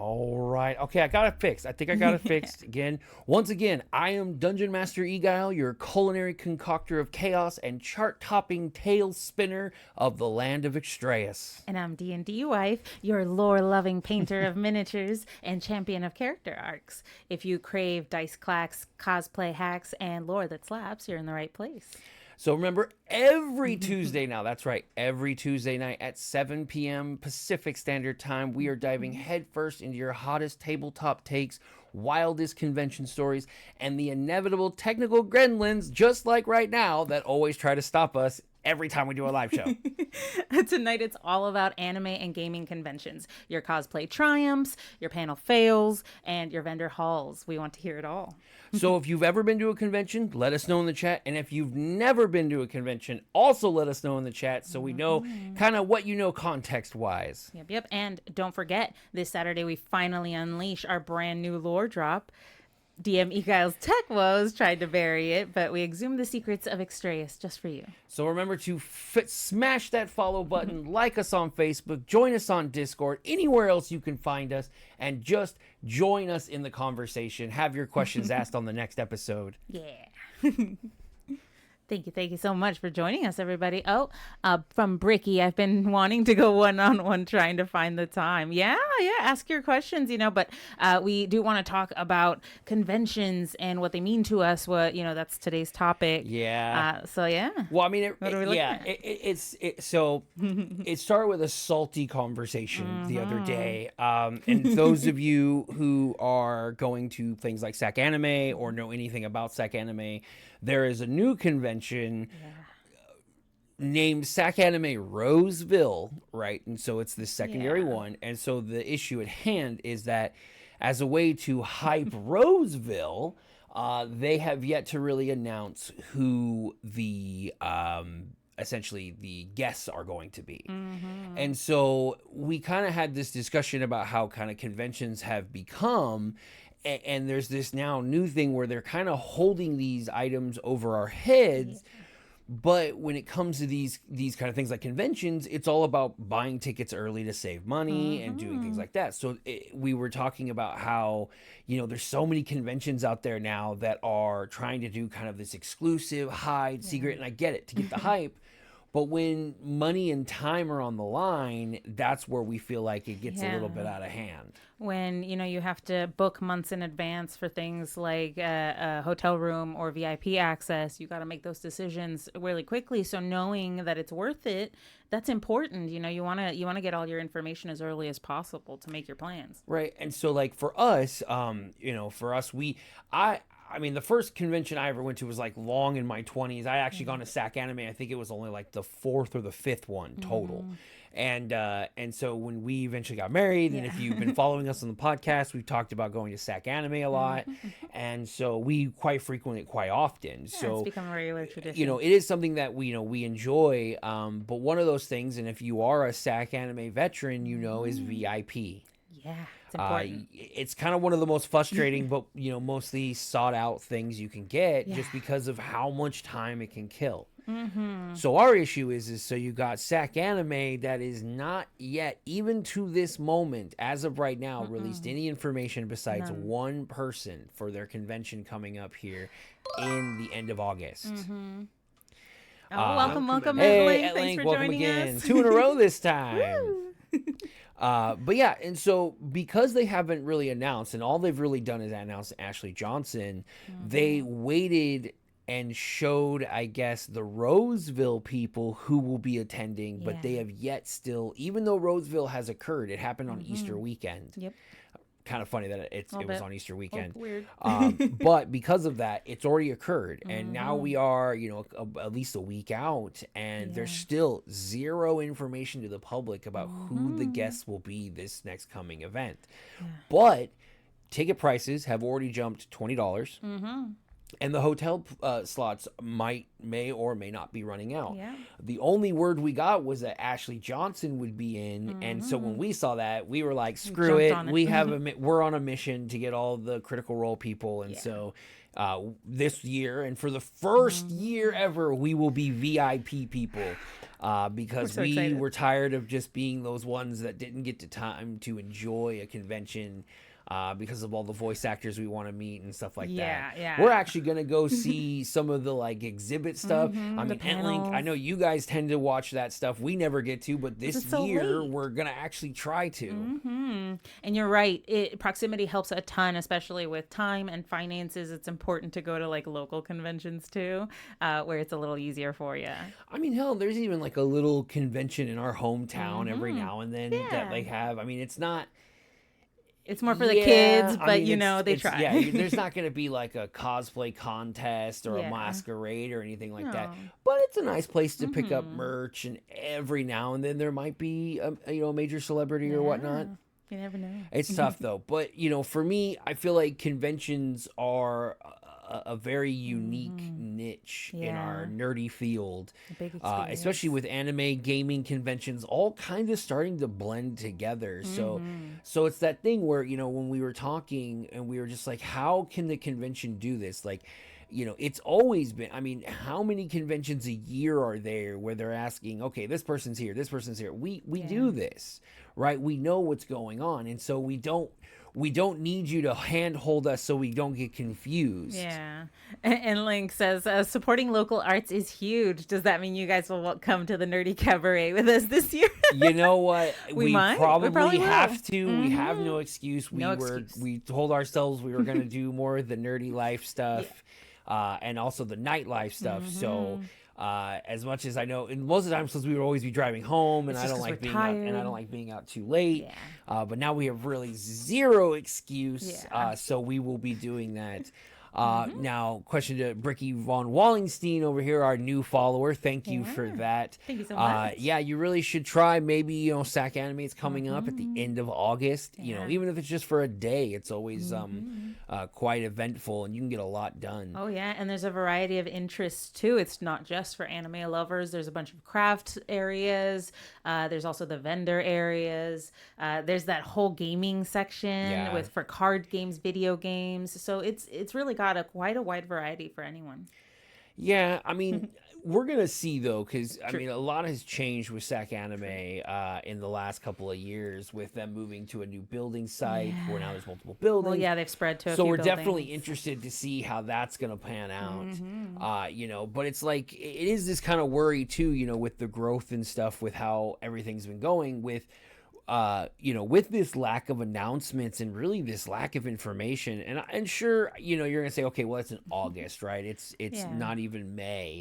All right. Okay, I got it fixed. I think I got it fixed again. Once again, I am Dungeon Master Eguile, your culinary concoctor of chaos and chart-topping tail spinner of the land of Extraeus. And I'm DNDWife, your lore-loving painter of miniatures and champion of character arcs. If you crave dice clacks, cosplay hacks, and lore that slaps, you're in the right place. So remember, every Tuesday now, that's right, every Tuesday night at 7 p.m. Pacific Standard Time, we are diving headfirst into your hottest tabletop takes, wildest convention stories, and the inevitable technical gremlins, just like right now, that always try to stop us every time we do a live show. Tonight, it's all about anime and gaming conventions, your cosplay triumphs, your panel fails, and your vendor hauls. We want to hear it all. So if you've ever been to a convention, let us know in the chat. And if you've never been to a convention, also let us know in the chat so we know kind of what you know context-wise. Yep. And don't forget, this Saturday, we finally unleash our brand new lore drop. DM Eguile's tech woes tried to bury it, but we exhumed the secrets of Extraeus just for you. So remember to smash that follow button, like us on Facebook, join us on Discord, anywhere else you can find us, and just join us in the conversation. Have your questions asked on the next episode. Yeah. Thank you so much for joining us, everybody. From Bricky, I've been wanting to go one-on-one, trying to find the time. Yeah, ask your questions, but we do want to talk about conventions and what they mean to us. That's today's topic. Yeah. Well, I mean, it started with a salty conversation the other day. And those of you who are going to things like SAC Anime or know anything about SAC Anime, there is a new convention named SAC Anime Roseville, right? And so it's the secondary one. And so the issue at hand is that as a way to hype Roseville, they have yet to really announce who the essentially the guests are going to be. And so we kind of had this discussion about how kind of conventions have become, and there's this now new thing where they're kind of holding these items over our heads. But when it comes to these kind of things like conventions, it's all about buying tickets early to save money and doing things like that. So we were talking about how, there's so many conventions out there now that are trying to do kind of this exclusive, hide, secret, and I get it, to get the hype. But when money and time are on the line, that's where we feel like it gets a little bit out of hand. When, you have to book months in advance for things like a hotel room or VIP access, you got to make those decisions really quickly. So knowing that it's worth it, that's important. You want to get all your information as early as possible to make your plans. Right. And so like for us, I mean, the first convention I ever went to was like long in my 20s. I actually gone to SAC Anime. I think it was only like the 4th or the 5th one total. And so when we eventually got married, and if you've been following us on the podcast, we've talked about going to SAC Anime a lot. And so we quite frequently, quite often. So it's become a regular tradition. It is something that we enjoy. But one of those things, and if you are a SAC Anime veteran, is VIP. Yeah, it's important. It's kind of one of the most frustrating, but mostly sought out things you can get just because of how much time it can kill. So our issue is so you got SAC Anime that is not yet, even to this moment, as of right now, released any information besides one person for their convention coming up here in the end of August. Welcome, hey, Evelyn. Thanks for welcome joining again. us. 2 in a row this time. But yeah, and so because they haven't really announced, and all they've really done is announce Ashley Johnson, they waited and showed, I guess, the Roseville people who will be attending, but they have yet still, even though Roseville has occurred, it happened on Easter weekend. Yep. Kind of funny that it was on Easter weekend. Weird. But because of that, it's already occurred. And now we are, at least a week out, and there's still zero information to the public about who the guests will be this next coming event. But ticket prices have already jumped $20. And the hotel slots may or may not be running out. Yeah. The only word we got was that Ashley Johnson would be in, and so when we saw that, we were like, "Screw it! We're on a mission to get all the Critical Role people." And so this year, and for the first year ever, we will be VIP people because we were tired of just being those ones that didn't get the time to enjoy a convention. Because of all the voice actors we want to meet and stuff like that. Yeah. We're actually going to go see some of the like exhibit stuff. I mean, Entlink, I know you guys tend to watch that stuff. We never get to, but this year we're going to actually try to. And you're right. Proximity helps a ton, especially with time and finances. It's important to go to like local conventions too, where it's a little easier for you. I mean, hell, there's even like a little convention in our hometown every now and then that they have. I mean, it's not... It's more for the kids, but they try. Yeah, there's not going to be like a cosplay contest or a masquerade or anything like that. But it's a nice place to pick up merch, and every now and then there might be a major celebrity or whatnot. You never know. It's tough though. But for me, I feel like conventions are a very unique niche in our nerdy field, especially with anime gaming conventions all kind of starting to blend together. So it's that thing where when we were talking and we were just like, how can the convention do this? Like, it's always been, I mean, how many conventions a year are there where they're asking, okay, this person's here, we do this, right? We know what's going on, and so we don't need you to handhold us so we don't get confused. Yeah. And Link says, supporting local arts is huge. Does that mean you guys will come to the Nerdy Cabaret with us this year? You know what? We probably have to. We have no excuse. We told ourselves we were going to do more of the nerdy life stuff and also the nightlife stuff. So as much as I know, and most of the time, since we would always be driving home, and I don't like being out, and I don't like being out too late. But now we have really zero excuse. So we will be doing that. Now, question to Bricky Von Wallenstein over here, our new follower. Thank you for that. Thank you so much. Yeah, you really should try. Maybe SAC Anime is coming up at the end of August. Even if it's just for a day, it's always quite eventful, and you can get a lot done. Oh yeah, and there's a variety of interests too. It's not just for anime lovers. There's a bunch of craft areas. There's also the vendor areas. There's that whole gaming section for card games, video games. So it's really got quite a wide variety for anyone. Yeah, I mean, we're going to see, though, because, I mean, a lot has changed with SAC Anime in the last couple of years with them moving to a new building site where now there's multiple buildings. Well, yeah, they've spread to a few So we're buildings. Definitely interested to see how that's going to pan out. But it's like, it is this kind of worry, too, with the growth and stuff, with how everything's been going with this lack of announcements and really this lack of information. And sure, you're going to say, okay, well, it's in August, right? It's not even May.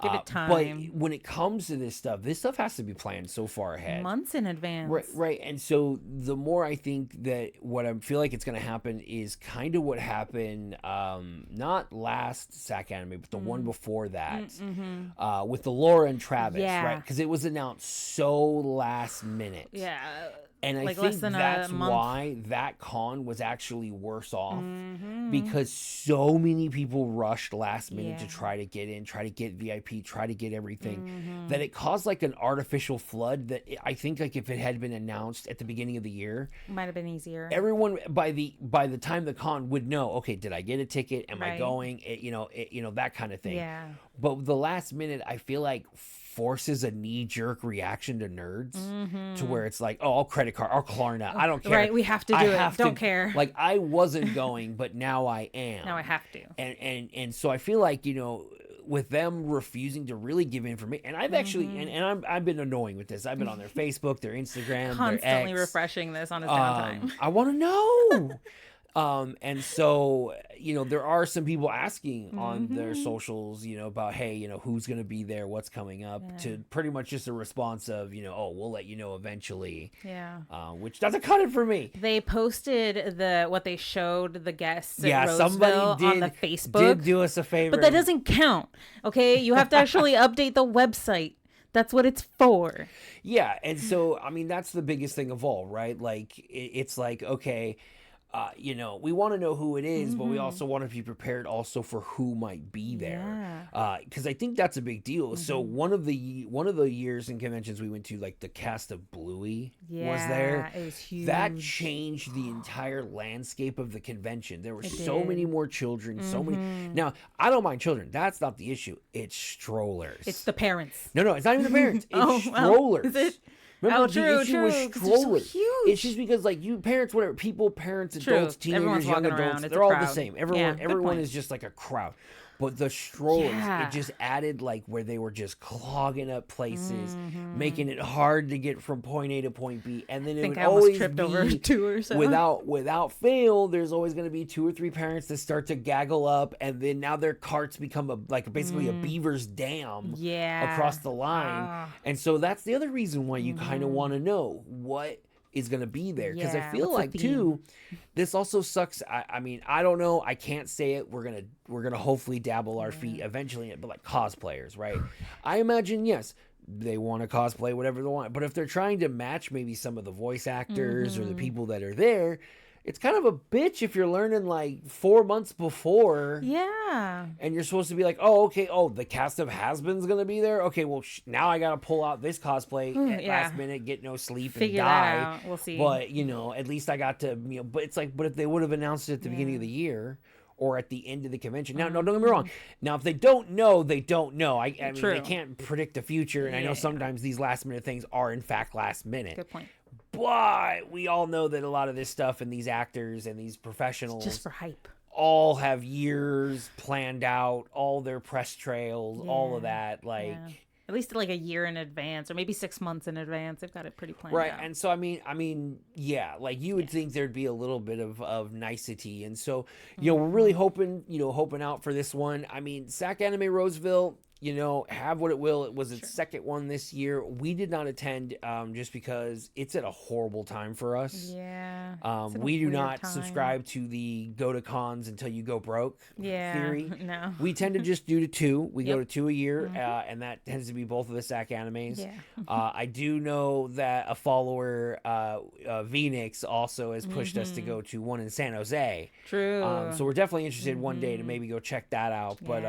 Give it time. But when it comes to this stuff has to be planned so far ahead. Months in advance. Right. And so the more I think that what I feel like it's going to happen is kind of what happened, not last SAC Anime, but the one before that, with the Laura and Travis, right? Because it was announced so last minute. Yeah. And I think that's why that con was actually worse off, because so many people rushed last minute to try to get in, try to get VIP, try to get everything, that it caused like an artificial flood that I think like if it had been announced at the beginning of the year, might have been easier. Everyone by the time the con would know, okay, did I get a ticket? Am I going? That kind of thing. Yeah. But the last minute, I feel like forces a knee-jerk reaction to nerds to where it's like, oh, I'll credit card, I'll Klarna, I don't care. Right, we have to do it. Don't care. Like, I wasn't going, but now I am. Now I have to. And so I feel like, with them refusing to really give information, and I've actually, and I've been annoying with this. I've been on their Facebook, their Instagram, constantly their X. refreshing this on his downtime. I want to know. And so, there are some people asking on their socials, about, hey, who's going to be there, what's coming up, to pretty much just a response of, oh, we'll let you know eventually. Yeah. Which doesn't cut it for me. They posted what they showed the guests at Roseville somebody on the Facebook. Did do us a favor. But that doesn't count. Okay. You have to actually update the website. That's what it's for. Yeah. And so, I mean, that's the biggest thing of all, right? Like, it's like, okay, you know, we want to know who it is, but we also want to be prepared also for who might be there. Because I think that's a big deal. So one of the years and conventions we went to, like the cast of Bluey was there. It was huge. That changed the entire landscape of the convention. There were so many more children, so many. Now, I don't mind children. That's not the issue. It's strollers. It's the parents. No, it's not even the parents. It's strollers. Is it? Remember, the issue was strollers. So huge. It's just because, like, you parents, whatever, parents, adults, teenagers, young adults, they're all the same. Everyone is just like a crowd. But the strollers, it just added, like, where they were just clogging up places, making it hard to get from point A to point B. And then it would always tripped be, over 2 or so. without fail, there's always going to be 2 or 3 parents that start to gaggle up, and then now their carts become basically a beaver's dam across the line. And so that's the other reason why you kind of want to know what is going to be there, because I feel like too, this also sucks. I mean, I don't know, I can't say it. We're gonna hopefully dabble our feet eventually in it, but like cosplayers, right? I imagine, yes, they want to cosplay whatever they want, but if they're trying to match maybe some of the voice actors or the people that are there, it's kind of a bitch if you're learning like 4 months before. Yeah. And you're supposed to be like, oh, okay, the cast of Has-Been's going to be there? Okay, well, now I got to pull out this cosplay at last minute, get no sleep, Figure and die. That out. We'll see. But, you know, at least I got to, you know, but it's like, but if they would have announced it at the beginning of the year or at the end of the convention. Now, no, don't get me wrong. Now, if they don't know, they don't know. I mean, they can't predict the future. And I know sometimes these last minute things are, in fact, last minute. Good point. But we all know that a lot of this stuff and these actors and these professionals just for hype all have years planned out, all their press trails, all of that. Like at least like a year in advance, or maybe 6 months in advance. They've got it pretty planned right. out. And so I mean, yeah, like you would think there'd be a little bit of nicety. And so, you know, we're really hoping out for this one. I mean, SAC Anime Roseville, you know, have what it will. It was its second one this year. We did not attend just because it's at a horrible time for us. Yeah. We do not subscribe to the go to cons until you go broke theory. No. We tend to just do 2. We go to 2 a year, and that tends to be both of the SAC animes. Yeah. I do know that a follower, Venix, also has pushed us to go to one in San Jose. True. So we're definitely interested one day to maybe go check that out. But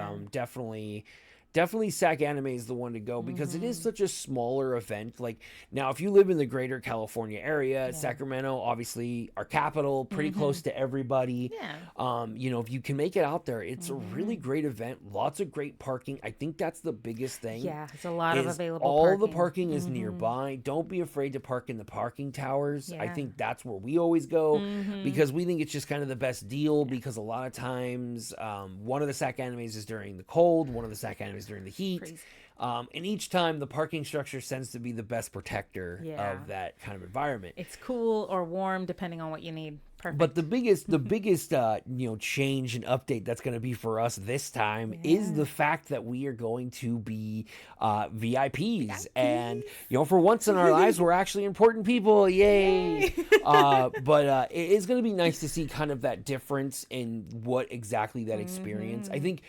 definitely SAC Anime is the one to go because it is such a smaller event. Like, now, if you live in the greater California area, Sacramento, obviously our capital, pretty close to everybody. Yeah. You know, if you can make it out there, it's a really great event. Lots of great parking. I think that's the biggest thing. Yeah, it's a lot of available all parking. the parking is nearby. Don't be afraid to park in the parking towers. I think that's where we always go because we think it's just kind of the best deal because a lot of times one of the SAC animes is during the cold, one of the SAC animes during the heat. And each time the parking structure tends to be the best protector of that kind of environment. It's cool or warm depending on what you need. Perfect. But the biggest change and update that's going to be for us this time is the fact that we are going to be VIPs. And for once in our lives, we're actually important people. Yay! But it is going to be nice to see kind of that difference in what exactly that experience. I think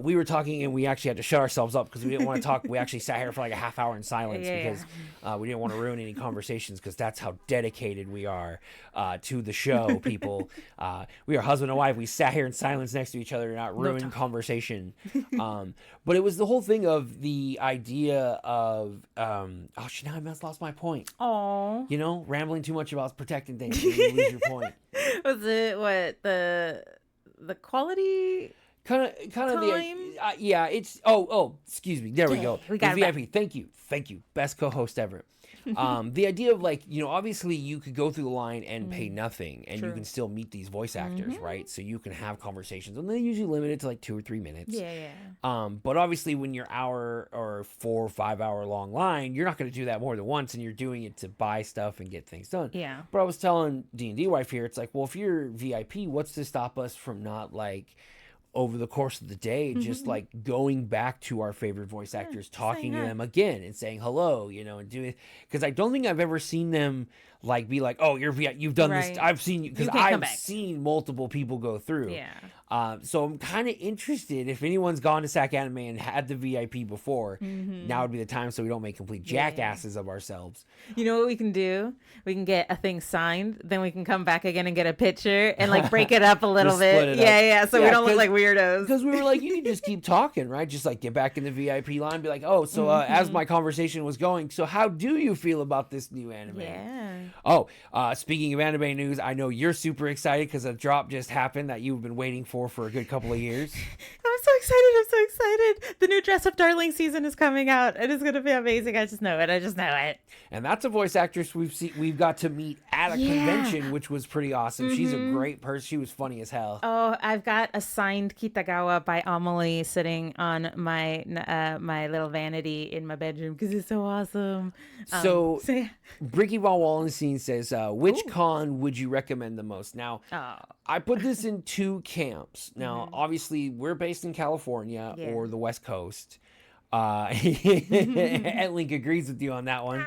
we were talking and we actually had to shut ourselves up because we didn't want to talk. We actually sat here for like a half hour in silence because we didn't want to ruin any conversations because that's how dedicated we are to the show. People, we are husband and wife. We sat here in silence next to each other to not ruin conversation. But it was the whole thing of the idea of now I lost my point. Oh, rambling too much about protecting things. You lose your point. Was it what the quality? Kind of the it's excuse me, there we go. We got the VIP. Thank you, best co-host ever. The idea of obviously you could go through the line and pay nothing and you can still meet these voice actors, right? So you can have conversations and they usually limit it to like 2 or 3 minutes. But obviously when you're hour or 4 or 5 hour long line, you're not going to do that more than once and you're doing it to buy stuff and get things done. But I was telling DNDWife here, it's like, well, if you're VIP, what's to stop us from not over the course of the day, just going back to our favorite voice actors, talking to them again and saying hello, and doing, because I don't think I've ever seen them like be like, oh, you've done this. Right. I've seen you, because You can't come I've back. seen multiple people go through. Yeah. So I'm kind of interested if anyone's gone to SAC Anime and had the VIP before. Now would be the time, so we don't make complete jackasses of ourselves. You know what we can do? We can get a thing signed, then we can come back again and get a picture and like break it up a little Just split bit. it up. Yeah, so we Yeah, don't look like weirdos. Because we were like, you can just keep talking, right? Just like get back in the VIP line and be like, oh, so as my conversation was going, so how do you feel about this new anime? Yeah. Oh, speaking of anime news, I know you're super excited because a drop just happened that you've been waiting for a good couple of years. I'm so excited. I'm so excited. The new Dress Up Darling season is coming out. It is going to be amazing. I just know it. And that's a voice actress we've got to meet at a convention, which was pretty awesome. She's a great person. She was funny as hell. Oh, I've got a signed Kitagawa by Amelie sitting on my my little vanity in my bedroom because it's so awesome. So yeah. Bricky Von Wallenstein says, which con would you recommend the most? Now, I put this in two camps. Now, obviously, we're based in California or the West Coast. Link agrees with you on that one.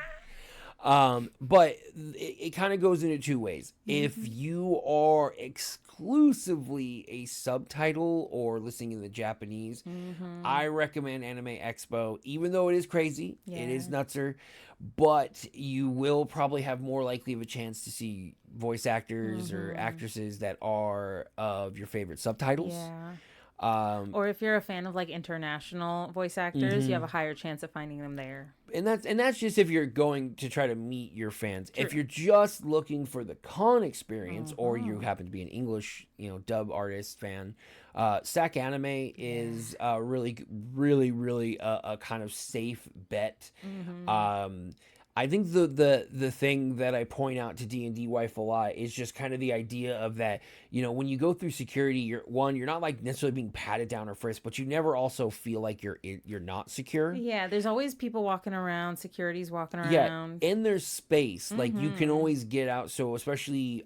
But it kind of goes into two ways. If you are exclusively a subtitle or listening in the Japanese, I recommend Anime Expo, even though it is crazy, it is nutser, but you will probably have more likely of a chance to see voice actors or actresses that are of your favorite subtitles. Or if you're a fan of like international voice actors, you have a higher chance of finding them there. And that's just if you're going to try to meet your fans. True. If you're just looking for the con experience, or you happen to be an English, dub artist fan, SAC Anime is really a kind of safe bet. I think the thing that I point out to DNDWife a lot is just kind of the idea of that, when you go through security, you're not like necessarily being patted down or frisked, but you never also feel like you're not secure. Yeah, there's always people walking around, security's walking around. Yeah, and there's space. Like you can always get out. So especially,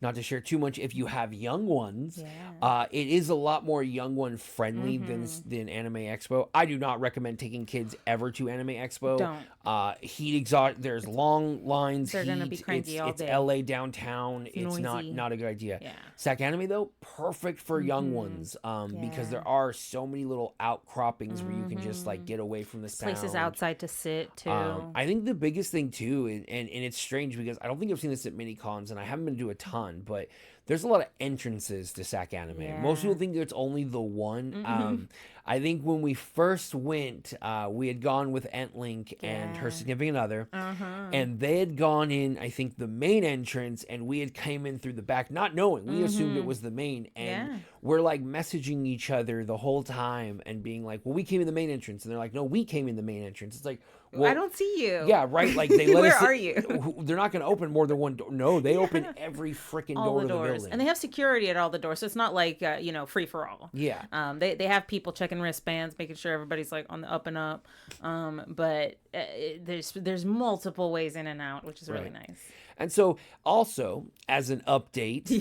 not to share too much, if you have young ones, it is a lot more young one friendly than Anime Expo. I do not recommend taking kids ever to Anime Expo. Don't. Heat exhaust. There's long lines. They're gonna be cranky all day. It's LA downtown. It's not a good idea. Yeah. SAC Anime though, perfect for young ones. Because there are so many little outcroppings where you can just like get away from the sound. Places outside to sit too. I think the biggest thing too, and it's strange because I don't think I've seen this at mini cons, and I haven't been to a ton, but there's a lot of entrances to SAC Anime. Yeah. Most people think it's only the one. I think when we first went, we had gone with Entlink and her significant other, and they had gone in, I think, the main entrance, and we had came in through the back, not knowing. We assumed it was the main, and we're like messaging each other the whole time and being like, well, we came in the main entrance, and they're like, no, we came in the main entrance. It's like, well, I don't see you. Yeah, right. Like they let Where us. Are you? They're not going to open more than one door. No, they open every freaking door to the building, and they have security at all the doors, so it's not like free for all. Yeah. They have people checking wristbands, making sure everybody's like on the up and up. But there's multiple ways in and out, which is really nice. And so, also as an update,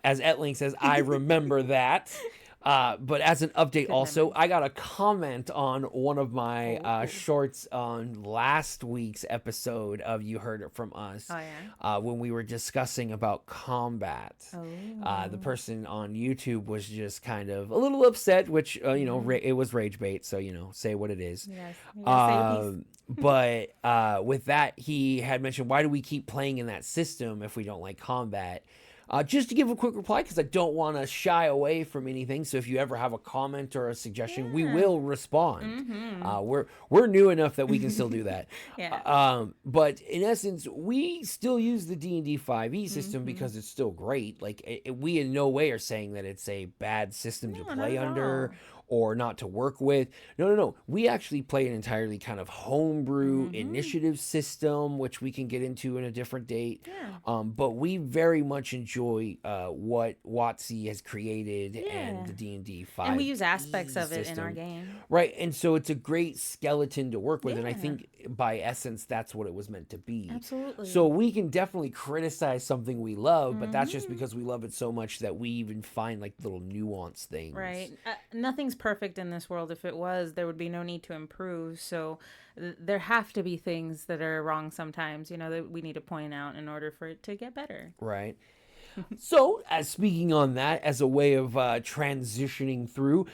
as Etlink says, I remember that. But as an update, also, I got a comment on one of my shorts on last week's episode of You Heard It From Us. Oh, yeah? When we were discussing about combat. The person on YouTube was just kind of a little upset, which, it was rage bait. So, say what it is. Yes. But with that, he had mentioned, why do we keep playing in that system if we don't like combat? Just to give a quick reply, because I don't want to shy away from anything. So if you ever have a comment or a suggestion, we will respond. We're new enough that we can still do that. But in essence, we still use the D&D 5e system because it's still great. Like we in no way are saying that it's a bad system to play under or not to work with. No. We actually play an entirely kind of homebrew initiative system, which we can get into in a different date. But we very much enjoy what WotC has created and the D&D 5. And we use aspects of it in our game. Right, and so it's a great skeleton to work with, and I think by essence, that's what it was meant to be. Absolutely. So we can definitely criticize something we love, but that's just because we love it so much that we even find like little nuance things. Right. Nothing's nothing's perfect in this world. If it was, there would be no need to improve. So there have to be things that are wrong sometimes, that we need to point out in order for it to get better. Right. So, as speaking on that, as a way of transitioning through,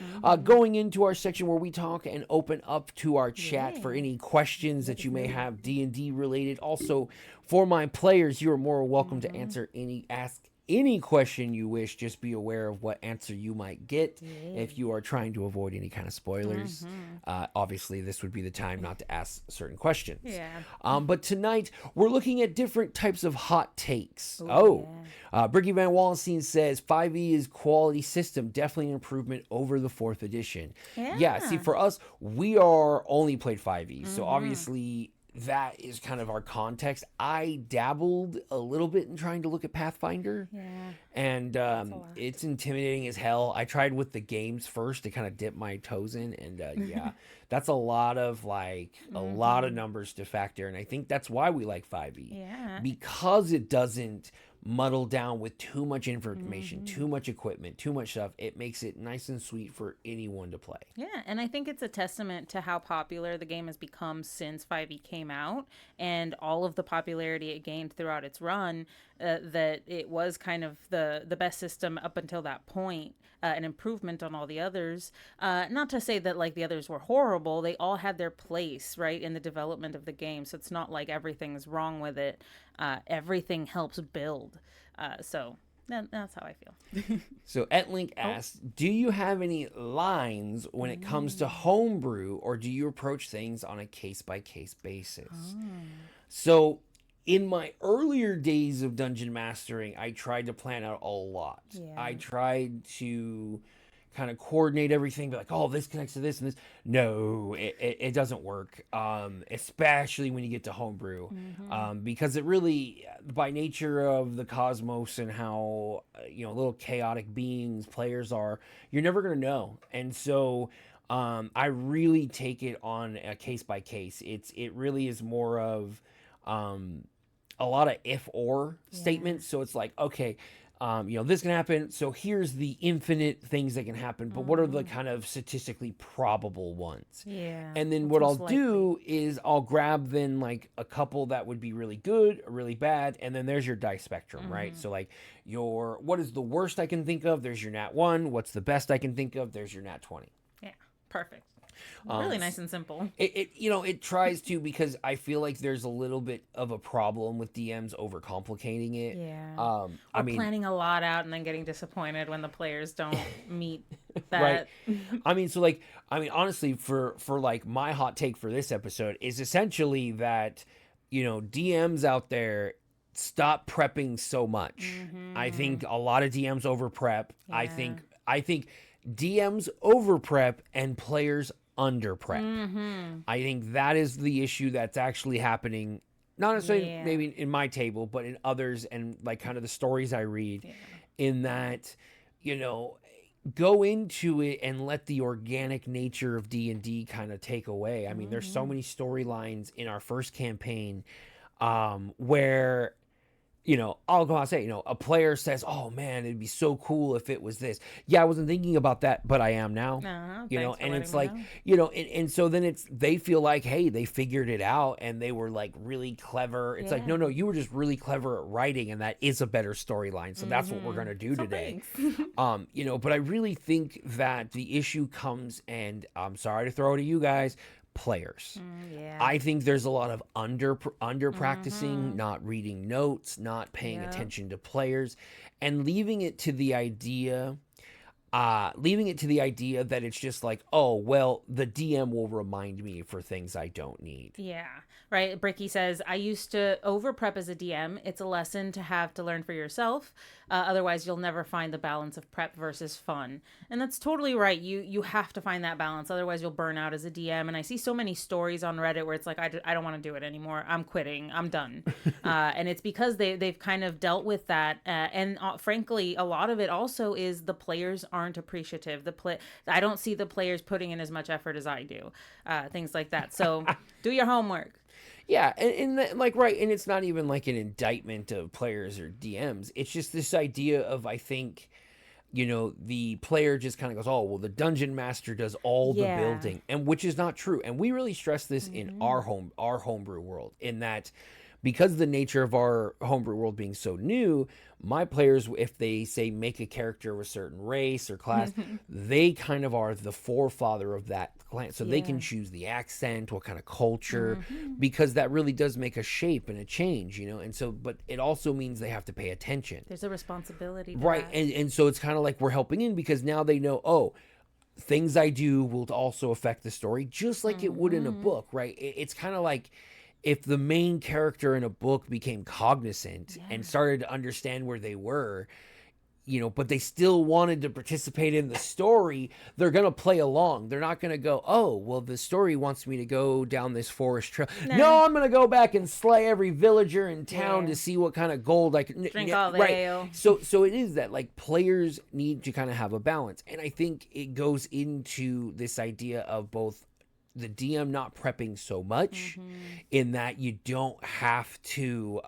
going into our section where we talk and open up to our chat for any questions that you may have D&D related. Also, for my players, you are more welcome to ask any question you wish. Just be aware of what answer you might get if you are trying to avoid any kind of spoilers. Obviously, this would be the time not to ask certain questions. But tonight, we're looking at different types of hot takes. Bricky Van Wallenstein says 5e is quality system, definitely an improvement over the 4th edition. See, for us, we are only played 5e, so obviously that is kind of our context. I dabbled a little bit in trying to look at Pathfinder, and it's intimidating as hell. I tried with the games first to kind of dip my toes in, and that's a lot of a lot of numbers to factor, and I think that's why we like 5e, because it doesn't muddle down with too much information, too much equipment, too much stuff. It makes it nice and sweet for anyone to play. And I think it's a testament to how popular the game has become since 5e came out, and all of the popularity it gained throughout its run, that it was kind of the best system up until that point, an improvement on all the others. Not to say that the others were horrible. They all had their place, right, in the development of the game. So it's not like everything's wrong with it. Everything helps build. So that's how I feel. So Etlink asks, do you have any lines when it comes to homebrew, or do you approach things on a case-by-case basis? So in my earlier days of dungeon mastering, I tried to plan out a lot. I tried to kind of coordinate everything, be like, oh, this connects to this and this. No, it doesn't work, especially when you get to homebrew, because it really, by nature of the cosmos and how little chaotic beings players are, you're never going to know. And so I really take it on a case by case. It really is more of a lot of if or statements. So it's like, okay, this can happen, so here's the infinite things that can happen, but what are the kind of statistically probable ones? And then what I'll do is I'll grab then a couple that would be really good or really bad, and then there's your dice spectrum, right? So what is the worst I can think of? There's your nat 1. What's the best I can think of? There's your nat 20. Perfect. Really nice and simple. It tries to, because I feel like there's a little bit of a problem with DMs overcomplicating it. Planning a lot out and then getting disappointed when the players don't meet that. Right. Honestly, for my hot take for this episode is essentially that, DMs out there, stop prepping so much. I think a lot of DMs over prep. I think DMs over prep and players under prep. I think that is the issue that's actually happening, not necessarily maybe in my table, but in others, and kind of the stories I read, in that, go into it and let the organic nature of D&D kind of take away. I mean, there's so many storylines in our first campaign where I'll go out and say, a player says, oh man, it'd be so cool if it was this. Yeah, I wasn't thinking about that, but I am now. And it's and so then they feel like, hey, they figured it out and they were really clever. It's no, you were just really clever at writing, and that is a better storyline. So that's what we're going to do today. But I really think that the issue comes, and I'm sorry to throw it at you guys, players. I think there's a lot of under practicing, not reading notes, not paying attention to players, and leaving it to the idea that it's just oh, well, the DM will remind me for things I don't need. Right. Bricky says, I used to over prep as a DM. It's a lesson to have to learn for yourself. Otherwise, you'll never find the balance of prep versus fun. And that's totally right. You have to find that balance. Otherwise, you'll burn out as a DM. And I see so many stories on Reddit where it's I don't want to do it anymore. I'm quitting. I'm done. And it's because they've kind of dealt with that. And frankly, a lot of it also is the players aren't appreciative. I don't see the players putting in as much effort as I do. Things like that. So do your homework. Yeah, and right, and it's not even an indictment of players or DMs. It's just this idea of, I think, the player just kind of goes, oh, well, the dungeon master does all the building, and which is not true. And we really stress this in our homebrew world, in that because of the nature of our homebrew world being so new, my players, if they say make a character of a certain race or class, they kind of are the forefather of that clan. So they can choose the accent, what kind of culture, because that really does make a shape and a change, And so, but it also means they have to pay attention. There's a responsibility to right. that. And so it's kind of like we're helping in, because now they know, oh, things I do will also affect the story, just like it would in a book, right? It's kind of like if the main character in a book became cognizant and started to understand where they were, but they still wanted to participate in the story, they're going to play along. They're not going to go, oh, well, the story wants me to go down this forest trail. No, I'm going to go back and slay every villager in town to see what kind of gold I can drink all the ale. So it is that, like, players need to kind of have a balance. And I think it goes into this idea of both the DM not prepping so much, in that you don't have to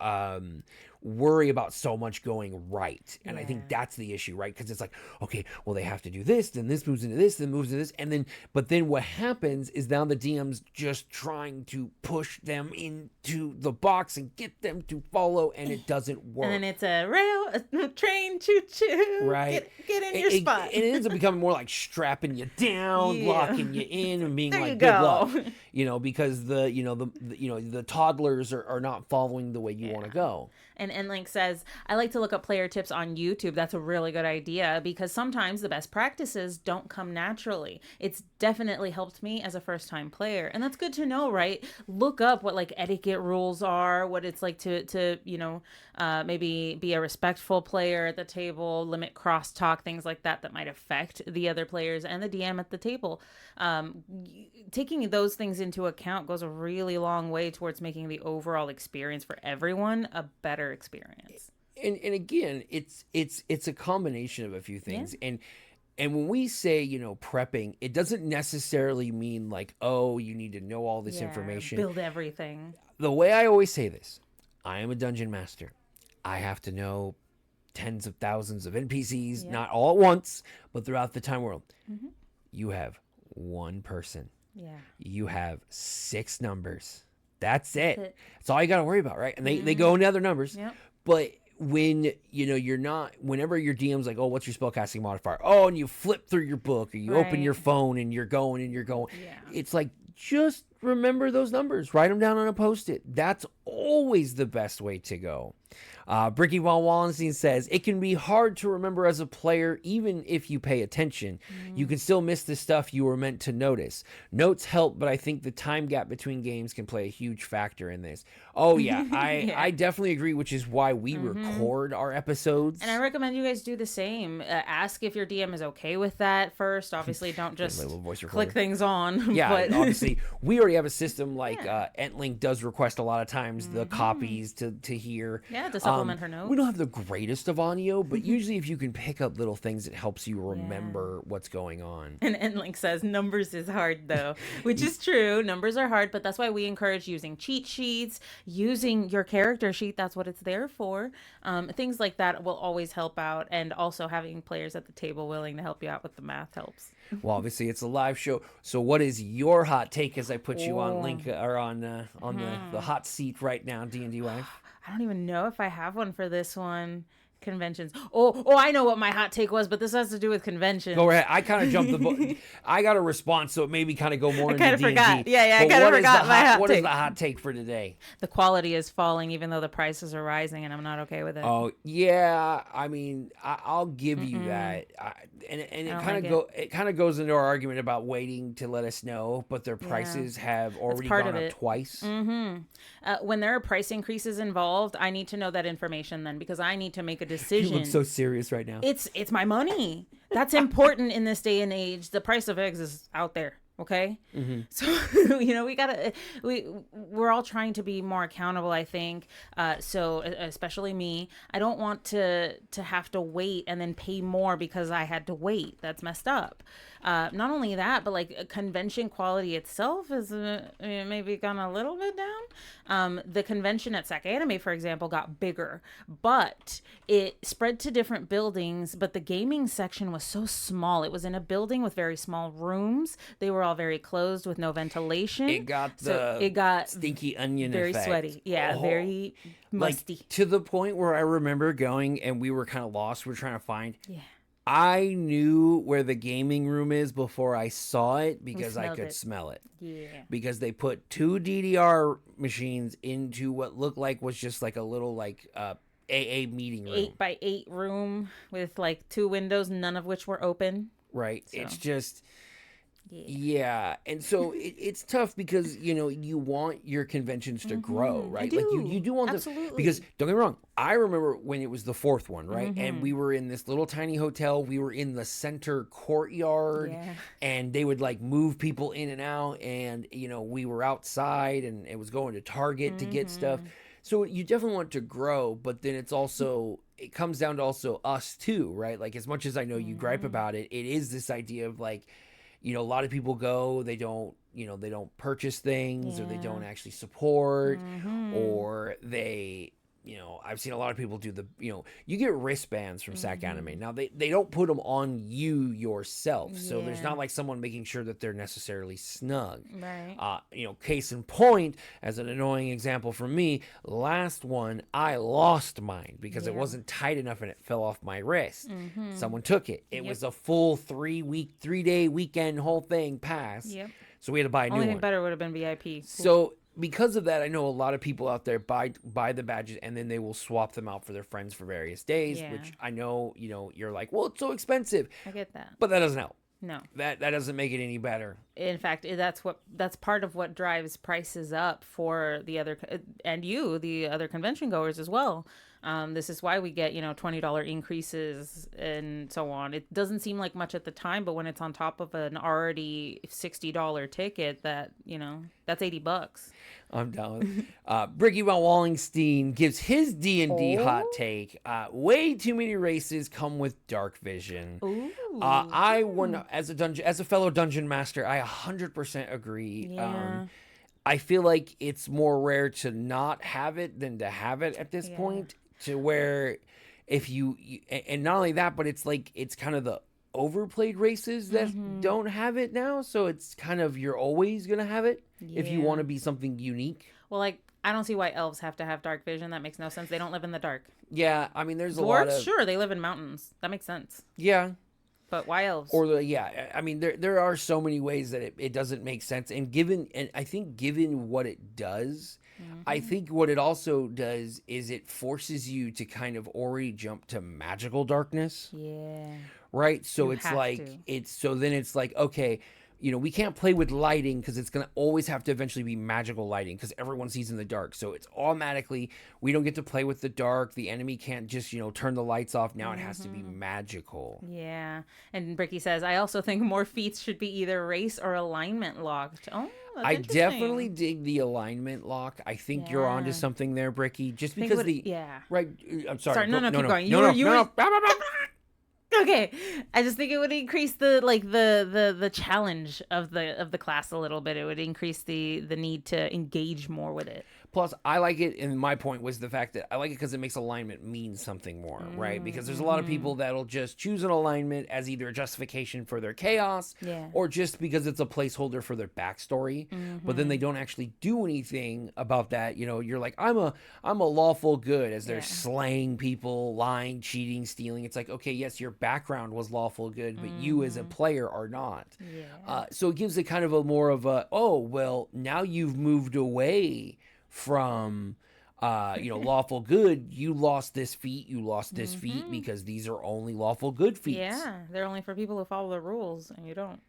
worry about so much going right. And I think that's the issue, right? Because it's like, okay, well, they have to do this, then this moves into this, then moves into this. And then, but then what happens is now the DM's just trying to push them into the box and get them to follow, and it doesn't work. And then it's a train, choo-choo. Right. Get in your spot. And it ends up becoming more like strapping you down, locking you in, and being there like, you good go. luck. Because the toddlers are not following the way you want to go. And Link says, I like to look up player tips on YouTube. That's a really good idea, because sometimes the best practices don't come naturally. It's definitely helped me as a first-time player. And that's good to know, right? Look up what like etiquette rules are, what it's like to maybe be a respectful player at the table, limit crosstalk, things like that might affect the other players and the DM at the table. Taking those things into account goes a really long way towards making the overall experience for everyone a better experience. And again, it's a combination of a few things. And when we say, prepping, it doesn't necessarily mean like, oh, you need to know all this information. Build everything. The way I always say this, I am a dungeon master. I have to know tens of thousands of NPCs, not all at once, but throughout the time world. You have one person. You have 6 numbers. That's it. That's all you got to worry about, right? And they go into other numbers. But when, you're not, whenever your DM's like, oh, what's your spellcasting modifier? Oh, and you flip through your book, or you open your phone and you're going. It's like, just remember those numbers. Write them down on a Post-it. That's always the best way to go. Bricky Wallenstein says, it can be hard to remember as a player, even if you pay attention. You can still miss the stuff you were meant to notice. Notes help, but I think the time gap between games can play a huge factor in this. Oh, yeah. I definitely agree, which is why we record our episodes. And I recommend you guys do the same. Ask if your DM is okay with that first. Obviously, don't just click things on. Yeah, but obviously, we already have a system like Entlink does request a lot of times the copies to hear. Yeah, to supplement her notes. We don't have the greatest of audio, but usually if you can pick up little things, it helps you remember what's going on. And Link says numbers is hard though, which is true. Numbers are hard, but that's why we encourage using cheat sheets, using your character sheet. That's what it's there for. Things like that will always help out, and also having players at the table willing to help you out with the math helps. Well, obviously it's a live show, so what is your hot take as I put you on Link or on the hot seat right now, D&D-Wife? I don't even know if I have one for this one. Conventions. Oh, I know what my hot take was, but this has to do with conventions. Go ahead. I kind of jumped the book. I got a response, so it made me kind of go more into D&D. Forgot. Yeah, I kind of forgot my hot take. What is the hot take for today? The quality is falling, even though the prices are rising, and I'm not okay with it. Oh yeah, I mean, I'll give you that. And it kind of goes into our argument about waiting to let us know, but their prices have already gone up twice. When there are price increases involved, I need to know that information then, because I need to make a decision. You look so serious right now. It's my money. That's important in this day and age. The price of eggs is out there. Okay. So, we're all trying to be more accountable, I think. So especially me, I don't want to have to wait and then pay more because I had to wait. That's messed up. Not only that, but like convention quality itself is maybe gone a little bit down. The convention at Sac Anime, for example, got bigger, but it spread to different buildings. But the gaming section was so small. It was in a building with very small rooms. They were all very closed with no ventilation. It got stinky onion very effect. Sweaty. Yeah, very musty. Like, to the point where I remember going and we were kind of lost. We're trying to find. Yeah. I knew where the gaming room is before I saw it because I could smell it. Yeah. Because they put 2 DDR machines into what looked like was just like a little like AA meeting room. 8x8 room with like 2 windows, none of which were open. Right. So. It's just... Yeah. And so it's tough because, you want your conventions to grow, right? I do. Like you do want Absolutely. them, because don't get me wrong. I remember when it was the 4th one, right? And we were in this little tiny hotel. We were in the center courtyard and they would like move people in and out. And, we were outside and it was going to Target to get stuff. So you definitely want to grow, but then it comes down to also us too, right? Like as much as I know you gripe about it, it is this idea of like, a lot of people go, they don't purchase things or they don't actually support or they, I've seen a lot of people do you get wristbands from Sac Anime. Now they don't put them on you yourself. So there's not like someone making sure that they're necessarily snug. Right. Case in point, as an annoying example from me, last one, I lost mine because it wasn't tight enough and it fell off my wrist. Someone took it. It was a full 3-day weekend whole thing pass. Yep. So we had to buy a new one. Only thing better would have been VIP. So because of that, I know a lot of people out there buy the badges and then they will swap them out for their friends for various days, which I know, you're like, well, it's so expensive. I get that. But that doesn't help. No. That doesn't make it any better. In fact, that's part of what drives prices up for the other the other convention goers as well. This is why we get, $20 increases and so on. It doesn't seem like much at the time, but when it's on top of an already $60 ticket, that's $80. I'm down with it. Bricky Van Wallenstein gives his D&D hot take. Way too many races come with dark vision. I want as a fellow dungeon master, I 100% agree. Yeah. I feel like it's more rare to not have it than to have it at this point. To where if you and not only that, but it's like it's kind of the overplayed races that don't have it now. So it's kind of you're always gonna have it if you want to be something unique. Well, like I don't see why elves have to have dark vision. That makes no sense. They don't live in the dark. Yeah, I mean there's Dwarves, a lot of sure they live in mountains. That makes sense. Yeah. But why elves? I mean there are so many ways that it doesn't make sense. And I think given what it does, I think what it also does is it forces you to kind of already jump to magical darkness. Yeah. Right? So then it's like, okay, we can't play with lighting because it's going to always have to eventually be magical lighting because everyone sees in the dark. So it's automatically, we don't get to play with the dark. The enemy can't just, turn the lights off. Now it has to be magical. Yeah. And Bricky says, I also think more feats should be either race or alignment locked. Oh, I definitely dig the alignment lock. I think you're onto something there, Bricky. Just because right. I'm sorry. No, keep going. No. Okay, I just think it would increase the challenge of the class a little bit. It would increase the need to engage more with it. Plus, I like it, and my point was the fact that I like it because it makes alignment mean something more, right? Because there's a lot of people that'll just choose an alignment as either a justification for their chaos or just because it's a placeholder for their backstory, but then they don't actually do anything about that. You're like, I'm a lawful good as they're slaying people, lying, cheating, stealing. It's like, okay, yes, your background was lawful good, but you as a player are not. So it gives it kind of a more of a, oh, well, now you've moved away from lawful good. You lost this feat, because these are only lawful good feats. Yeah, they're only for people who follow the rules, and you don't.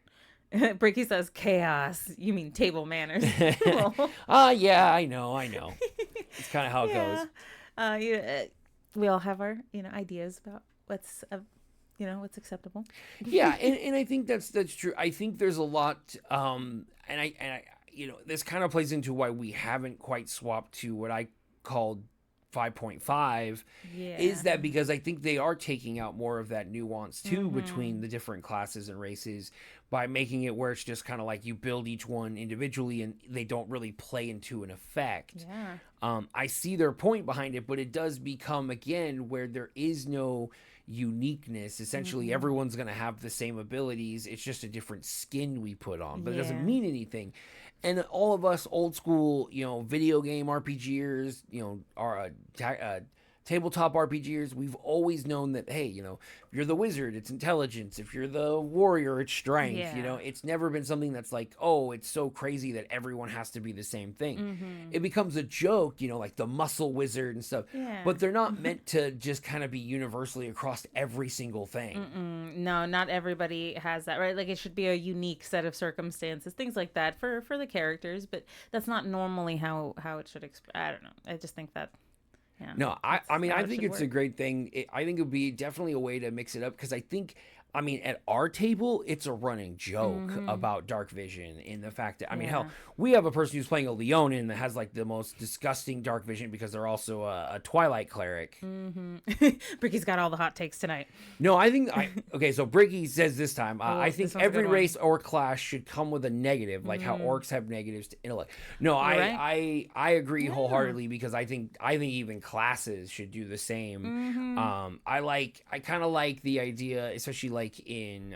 Bricky says chaos. You mean table manners. Yeah, I know. It's kind of how it goes. We all have our ideas about what's what's acceptable. Yeah, and I think that's true. I think there's a lot, and I this kind of plays into why we haven't quite swapped to what I called 5.5. Yeah. Is that because I think they are taking out more of that nuance too between the different classes and races by making it where it's just kind of like you build each one individually and they don't really play into an effect. Yeah. I see their point behind it, but it does become again where there is no uniqueness. Essentially, everyone's going to have the same abilities. It's just a different skin we put on, but it doesn't mean anything. And all of us old school, video game RPGers, are tabletop RPGers, we've always known that, hey, if you're the wizard, it's intelligence. If you're the warrior, it's strength. Yeah. It's never been something that's like, oh, it's so crazy that everyone has to be the same thing. It becomes a joke, like the muscle wizard and stuff. Yeah. But they're not meant to just kind of be universally across every single thing. No, not everybody has that, right? Like it should be a unique set of circumstances, things like that for the characters, but that's not normally how it should. I don't know. I just think that. Yeah, no, I mean, I think it's work. a great thing. I think it would be definitely a way to mix it up because I think, at our table, it's a running joke about dark vision in the fact that, hell, we have a person who's playing a Leonin that has like the most disgusting dark vision because they're also a Twilight cleric. Bricky's got all the hot takes tonight. No, I think, okay, so Bricky says this time, I think every race or class should come with a negative, like how orcs have negatives to intellect. No, I agree wholeheartedly because I think even classes should do the same. I kind of like the idea, especially like in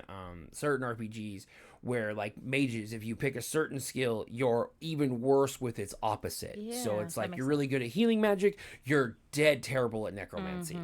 certain RPGs where like mages, if you pick a certain skill, you're even worse with its opposite. So it's like you're really good at healing magic, you're dead terrible at necromancy.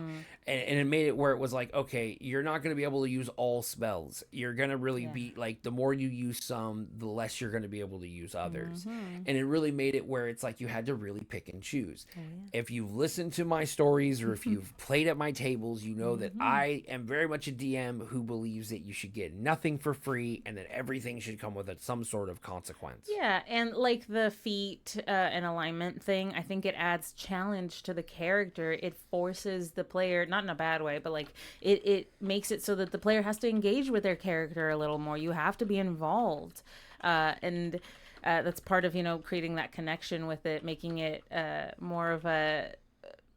And it made it where it was like, okay, you're not going to be able to use all spells. You're going to really be like, the more you use some, the less you're going to be able to use others. And it really made it where it's like you had to really pick and choose. If you've listened to my stories or if you've played at my tables, you know that I am very much a DM who believes that you should get nothing for free and that everything should come with some sort of consequence. Yeah, and like the feat and alignment thing, I think it adds challenge to the character. It forces the player, not in a bad way, but like it makes it so that the player has to engage with their character a little more. You have to be involved, and that's part of creating that connection with it, making it more of an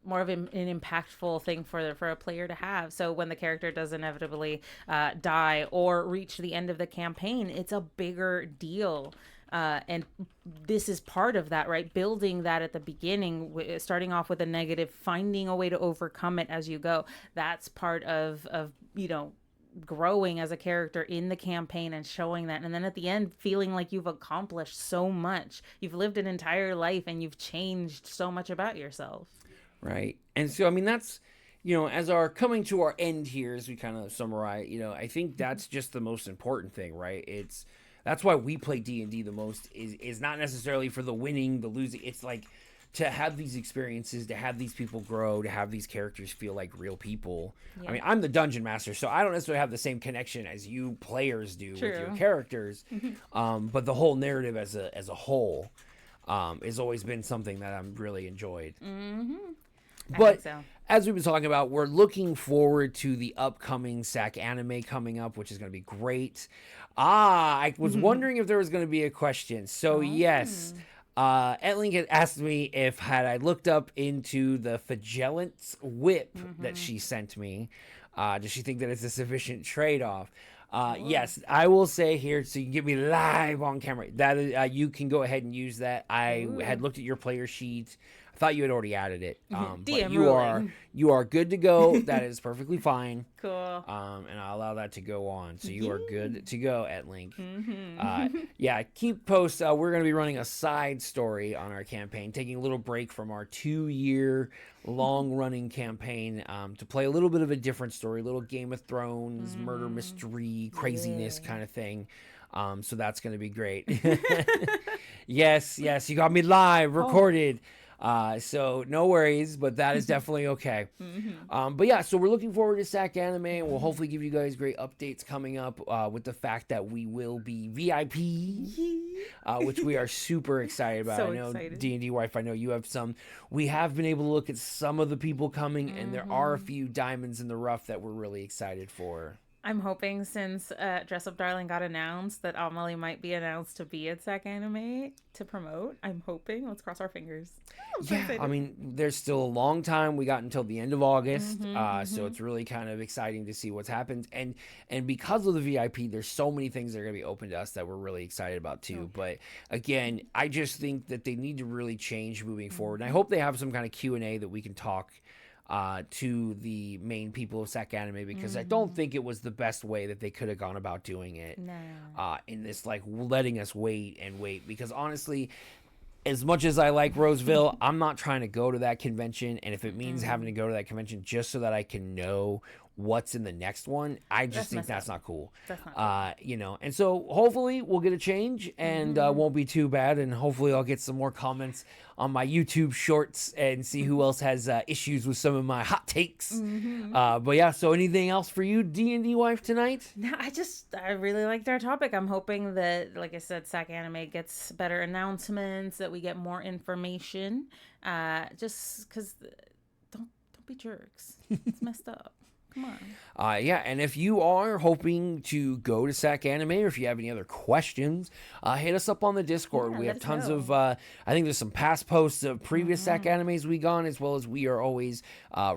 impactful thing for a player to have. So when the character does inevitably die or reach the end of the campaign, it's a bigger deal. And this is part of that, right? Building that at the beginning, starting off with a negative, finding a way to overcome it as you go. That's part of growing as a character in the campaign and showing that. And then at the end, feeling like you've accomplished so much. You've lived an entire life and you've changed so much about yourself. Right. And so, that's, as our coming to our end here, as we kind of summarize, I think that's just the most important thing, right? That's why we play D&D the most is not necessarily for the winning, the losing. It's like to have these experiences, to have these people grow, to have these characters feel like real people. Yeah. I'm the dungeon master, so I don't necessarily have the same connection as you players do with your characters. But the whole narrative as a whole has always been something that I've really enjoyed. But as we've been talking about, we're looking forward to the upcoming SAC anime coming up, which is going to be great. I was wondering if there was going to be a question. So yes, Etling had asked me if had I looked up into the Flagellant's whip that she sent me. Does she think that it's a sufficient trade-off? Yes, I will say here, so you can get me live on camera, that you can go ahead and use that. I had looked at your player sheet. I thought you had already added it. But you are good to go. That is perfectly fine. Cool. And I'll allow that to go on. So you are good to go at Link. Yeah, keep posts. We're going to be running a side story on our campaign, taking a little break from our 2-year long-running campaign to play a little bit of a different story, a little Game of Thrones, murder mystery, craziness kind of thing. So that's going to be great. Yes, you got me live, recorded. So no worries, but that is definitely okay. But yeah, so we're looking forward to SAC Anime, and we'll hopefully give you guys great updates coming up with the fact that we will be VIP, which we are super excited about. So I know excited. D&D Wife, I know you have some. We have been able to look at some of the people coming, and there are a few diamonds in the rough that we're really excited for. I'm hoping since Dress Up Darling got announced that Amelie might be announced to be at SAC Anime to promote. I'm hoping. Let's cross our fingers. Yeah, I mean, there's still a long time. We got until the end of August, so it's really kind of exciting to see what's happened. And because of the VIP, there's so many things that are going to be open to us that we're really excited about too. But again, I just think that they need to really change moving forward. And I hope they have some kind of Q&A that we can talk to the main people of SAC Anime, because I don't think it was the best way that they could have gone about doing it. No. In this, like, letting us wait and wait, because honestly, as much as I like Roseville, I'm not trying to go to that convention, and if it means having to go to that convention just so that I can know what's in the next one, I just think that's not cool. That's not cool. You know, and so hopefully we'll get a change, and won't be too bad, and hopefully I'll get some more comments on my YouTube shorts and see who else has issues with some of my hot takes. But yeah, so anything else for you, D&D Wife, tonight? No, I really liked our topic. I'm hoping that, like I said, SAC Anime gets better announcements, that we get more information. Just because, don't be jerks. It's messed up. Come on. Yeah, and if you are hoping to go to SAC Anime, or if you have any other questions, hit us up on the Discord. Yeah, we have let us tons know. of, I think there's some past posts of previous SAC Animes we gone, as well as we are always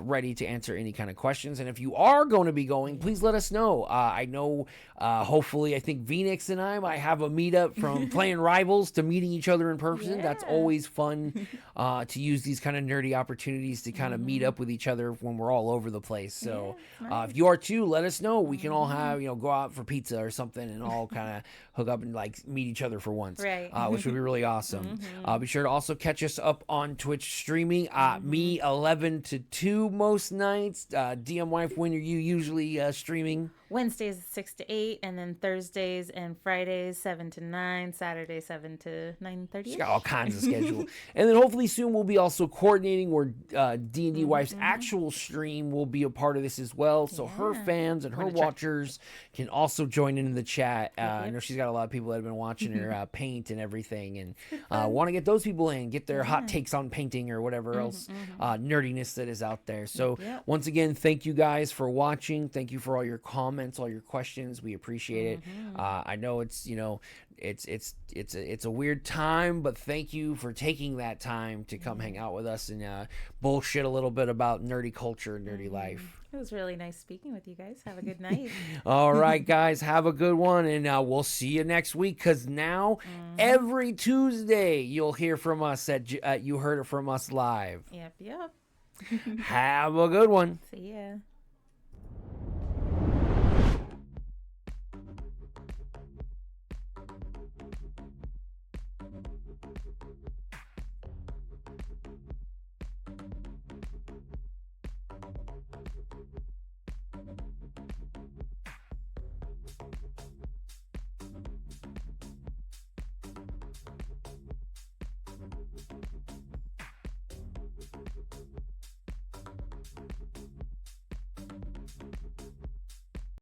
ready to answer any kind of questions. And if you are going to be going, please let us know. I know, hopefully, I think Phoenix and I might have a meetup from playing Rivals to meeting each other in person. Yeah. That's always fun to use these kind of nerdy opportunities to kind of meet up with each other when we're all over the place. So if you are too, let us know. We can all have, go out for pizza or something and all kind of hook up and like meet each other for once, Right. which would be really awesome. Be sure to also catch us up on Twitch streaming. Me 11 to 2 most nights. DM Wife, when are you usually streaming? Wednesdays 6 to 8, and then Thursdays and Fridays 7 to 9, Saturdays 7 to 9:30. She's got all kinds of schedule. And then hopefully soon we'll be also coordinating where D&D Wife's actual stream will be a part of this as well. So her fans and her watchers can also join in the chat. I know she's got a lot of people that have been watching her paint and everything, and want to get those people in, get their hot takes on painting or whatever else nerdiness that is out there. So once again, thank you guys for watching. Thank you for all your comments, all your questions. We appreciate it. I know it's it's a weird time, but thank you for taking that time to come hang out with us and bullshit a little bit about nerdy culture and nerdy life. It was really nice speaking with you guys. Have a good night. All right, guys, have a good one, and we'll see you next week, because now every Tuesday you'll hear from us at You Heard It From Us Live. Yep. Have a good one. See ya.